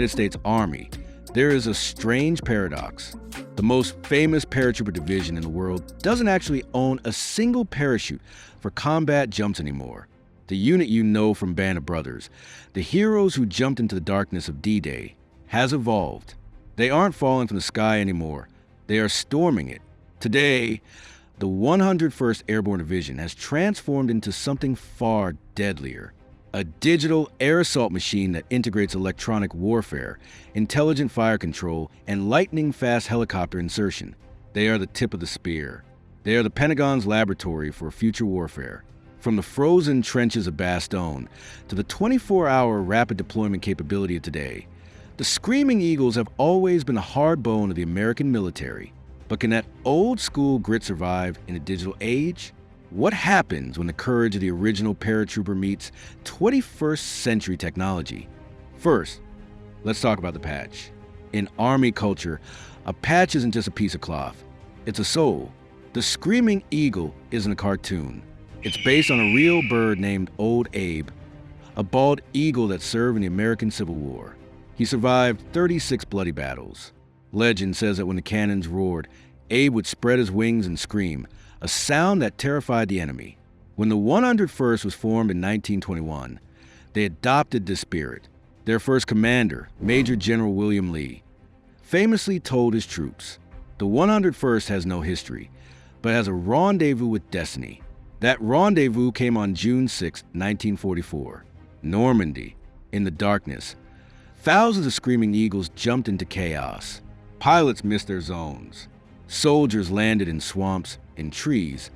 United States Army, there is a strange paradox. The most famous paratrooper division in the world doesn't actually own a single parachute for combat jumps anymore. The unit you know from Band of Brothers, the heroes who jumped into the darkness of D-Day, has evolved. They aren't falling from the sky anymore. They are storming it. Today, the 101st Airborne Division has transformed into something far deadlier. A digital air assault machine that integrates electronic warfare, intelligent fire control, and lightning-fast helicopter insertion. They are the tip of the spear. They are the Pentagon's laboratory for future warfare. From the frozen trenches of Bastogne to the 24-hour rapid deployment capability of today, the Screaming Eagles have always been a hard bone of the American military. But can that old-school grit survive in a digital age? What happens when the courage of the original paratrooper meets 21st century technology? First, let's talk about the patch. In Army culture, a patch isn't just a piece of cloth. It's a soul. The Screaming Eagle isn't a cartoon. It's based on a real bird named Old Abe, a bald eagle that served in the American Civil War. He survived 36 bloody battles. Legend says that when the cannons roared, Abe would spread his wings and scream, a sound that terrified the enemy. When the 101st was formed in 1921, they adopted this spirit. Their first commander, Major General William Lee, famously told his troops, "The 101st has no history, but has a rendezvous with destiny." That rendezvous came on June 6, 1944. Normandy, in the darkness. Thousands of Screaming Eagles jumped into chaos. Pilots missed their zones. Soldiers landed in swamps, in trees,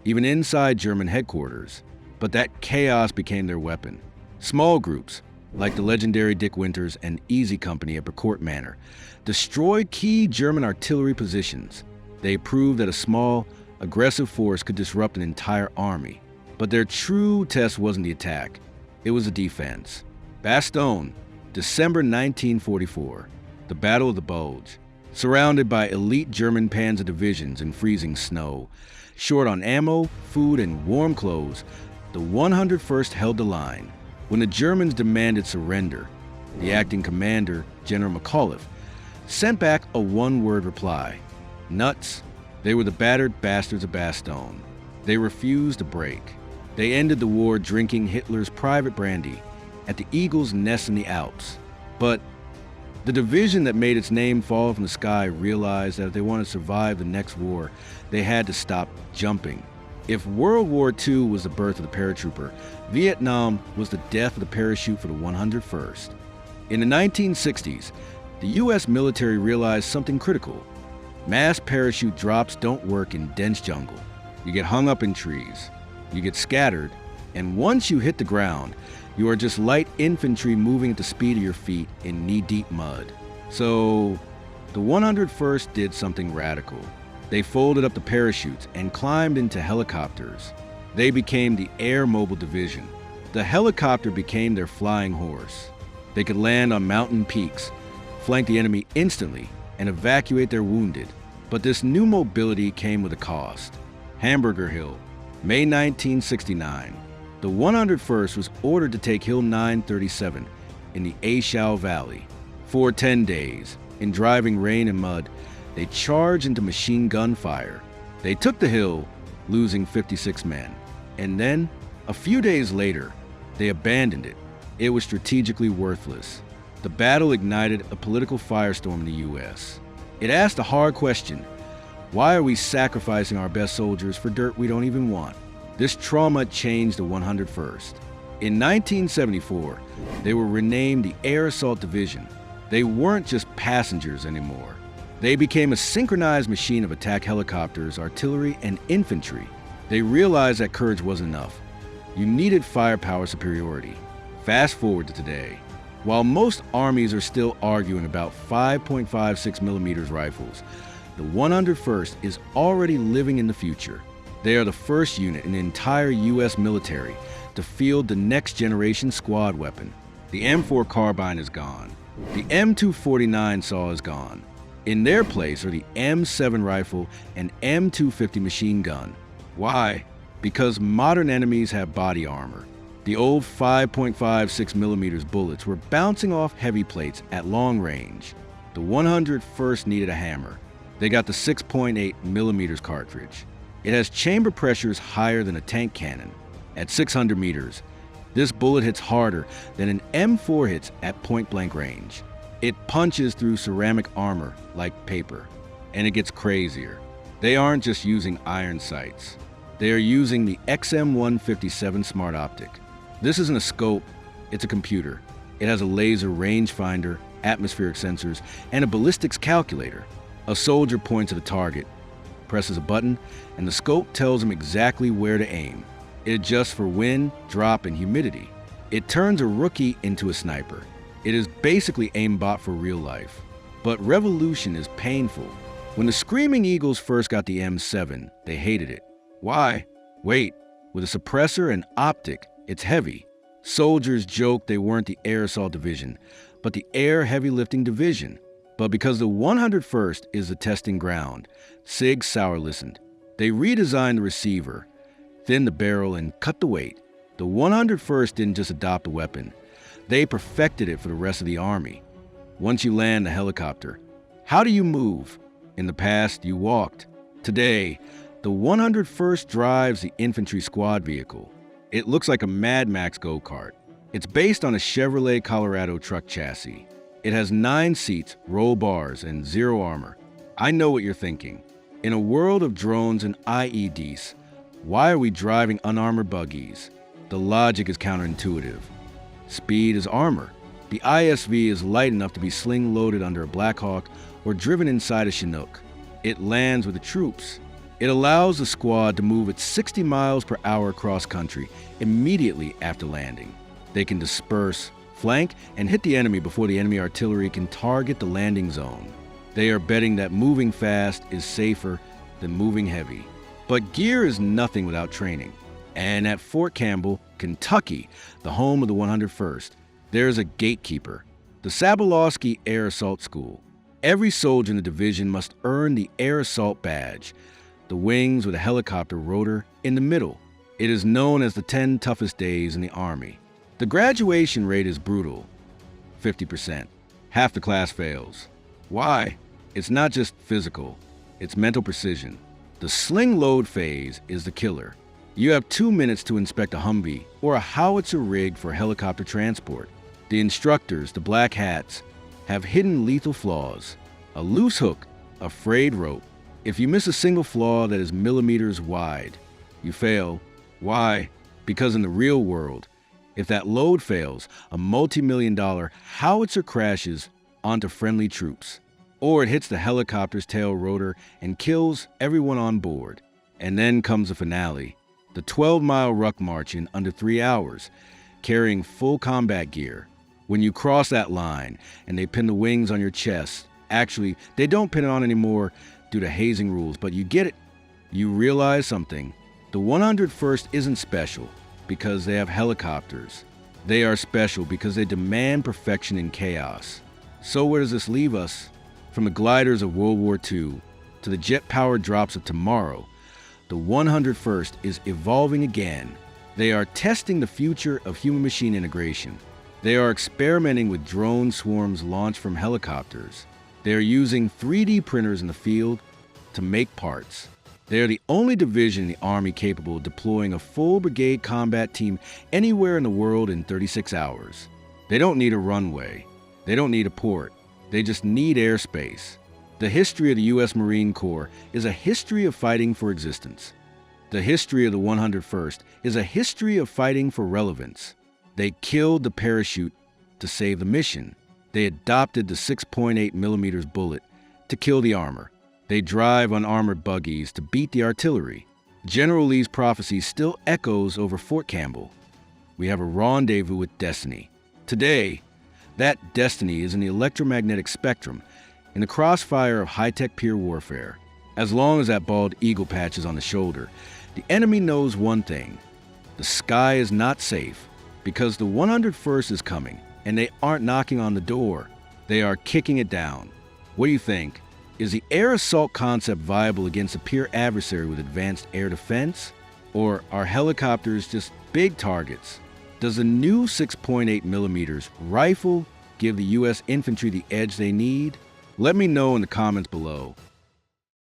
even inside German headquarters. But that chaos became their weapon. Small groups, like the legendary Dick Winters and Easy Company at Brecourt Manor, destroyed key German artillery positions. They proved that a small, aggressive force could disrupt an entire army. But their true test wasn't the attack. It was the defense. Bastogne, December 1944, the Battle of the Bulge. Surrounded by elite German panzer divisions in freezing snow, short on ammo, food, and warm clothes, the 101st held the line. When the Germans demanded surrender, the acting commander, General McAuliffe, sent back a one-word reply: nuts. They were the battered bastards of Bastogne. They refused to break. They ended the war drinking Hitler's private brandy at the Eagle's Nest in the Alps. But the division that made its name fall from the sky realized that if they wanted to survive the next war, they had to stop jumping. If World War II was the birth of the paratrooper, Vietnam was the death of the parachute for the 101st. In the 1960s, the US military realized something critical. Mass parachute drops don't work in dense jungle. You get hung up in trees, you get scattered, and once you hit the ground, you are just light infantry moving at the speed of your feet in knee-deep mud. So, the 101st did something radical. They folded up the parachutes and climbed into helicopters. They became the Air Mobile Division. The helicopter became their flying horse. They could land on mountain peaks, flank the enemy instantly, and evacuate their wounded. But this new mobility came with a cost. Hamburger Hill, May 1969. The 101st was ordered to take Hill 937 in the Aishau Valley. For 10 days, in driving rain and mud, they charged into machine gun fire. They took the hill, losing 56 men. And then, a few days later, they abandoned it. It was strategically worthless. The battle ignited a political firestorm in the US. It asked a hard question: why are we sacrificing our best soldiers for dirt we don't even want? This trauma changed the 101st. In 1974, they were renamed the Air Assault Division. They weren't just passengers anymore. They became a synchronized machine of attack helicopters, artillery, and infantry. They realized that courage wasn't enough. You needed firepower superiority. Fast forward to today. While most armies are still arguing about 5.56mm rifles, the 101st is already living in the future. They are the first unit in the entire US military to field the next generation squad weapon. The M4 carbine is gone. The M249 saw is gone. In their place are the M7 rifle and M250 machine gun. Why? Because modern enemies have body armor. The old 5.56mm bullets were bouncing off heavy plates at long range. The 101st needed a hammer. They got the 6.8mm cartridge. It has chamber pressures higher than a tank cannon. At 600 meters, this bullet hits harder than an M4 hits at point-blank range. It punches through ceramic armor like paper. And it gets crazier. They aren't just using iron sights. They are using the XM157 Smart Optic. This isn't a scope, it's a computer. It has a laser rangefinder, atmospheric sensors, and a ballistics calculator. A soldier points at a target, presses a button, and the scope tells him exactly where to aim. It adjusts for wind, drop, and humidity. It turns a rookie into a sniper. It is basically aimbot for real life. But revolution is painful. When the Screaming Eagles first got the M7, they hated it. Why? Wait, with a suppressor and optic, it's heavy. Soldiers joked they weren't the Air Assault Division, but the Air Heavy Lifting Division. But because the 101st is the testing ground, Sig Sauer listened. They redesigned the receiver, thinned the barrel, and cut the weight. The 101st didn't just adopt a weapon. They perfected it for the rest of the Army. Once you land the helicopter, how do you move? In the past, you walked. Today, the 101st drives the infantry squad vehicle. It looks like a Mad Max go-kart. It's based on a Chevrolet Colorado truck chassis. It has 9 seats, roll bars, and 0 armor. I know what you're thinking. In a world of drones and IEDs, why are we driving unarmored buggies? The logic is counterintuitive. Speed is armor. The ISV is light enough to be sling-loaded under a Black Hawk or driven inside a Chinook. It lands with the troops. It allows the squad to move at 60 miles per hour across country immediately after landing. They can disperse, flank, and hit the enemy before the enemy artillery can target the landing zone. They are betting that moving fast is safer than moving heavy. But gear is nothing without training. And at Fort Campbell, Kentucky, the home of the 101st, there is a gatekeeper, the Sabolowski Air Assault School. Every soldier in the division must earn the Air Assault Badge, the wings with a helicopter rotor in the middle. It is known as the 10 toughest days in the Army. The graduation rate is brutal, 50%. Half the class fails. Why? It's not just physical, it's mental precision. The sling load phase is the killer. You have 2 minutes to inspect a Humvee or a howitzer rig for helicopter transport. The instructors, the black hats, have hidden lethal flaws. A loose hook, a frayed rope. If you miss a single flaw that is millimeters wide, you fail. Why? Because in the real world, if that load fails, a multi-million-dollar howitzer crashes onto friendly troops. Or it hits the helicopter's tail rotor and kills everyone on board. And then comes the finale, the 12-mile ruck march in under 3 hours, carrying full combat gear. When you cross that line and they pin the wings on your chest, actually, they don't pin it on anymore due to hazing rules, but you get it. You realize something. The 101st isn't special because they have helicopters. They are special because they demand perfection in chaos. So where does this leave us? From the gliders of World War II to the jet-powered drops of tomorrow, the 101st is evolving again. They are testing the future of human-machine integration. They are experimenting with drone swarms launched from helicopters. They are using 3D printers in the field to make parts. They are the only division in the Army capable of deploying a full brigade combat team anywhere in the world in 36 hours. They don't need a runway. They don't need a port. They just need airspace. The history of the U.S. Marine Corps is a history of fighting for existence. The history of the 101st is a history of fighting for relevance. They killed the parachute to save the mission. They adopted the 6.8mm bullet to kill the armor. They drive unarmored buggies to beat the artillery. General Lee's prophecy still echoes over Fort Campbell. We have a rendezvous with destiny. Today, that destiny is in the electromagnetic spectrum, in the crossfire of high-tech peer warfare. As long as that bald eagle patch is on the shoulder, the enemy knows one thing. The sky is not safe because the 101st is coming, and they aren't knocking on the door. They are kicking it down. What do you think? Is the air assault concept viable against a peer adversary with advanced air defense? Or are helicopters just big targets? Does the new 6.8mm rifle give the U.S. infantry the edge they need? Let me know in the comments below.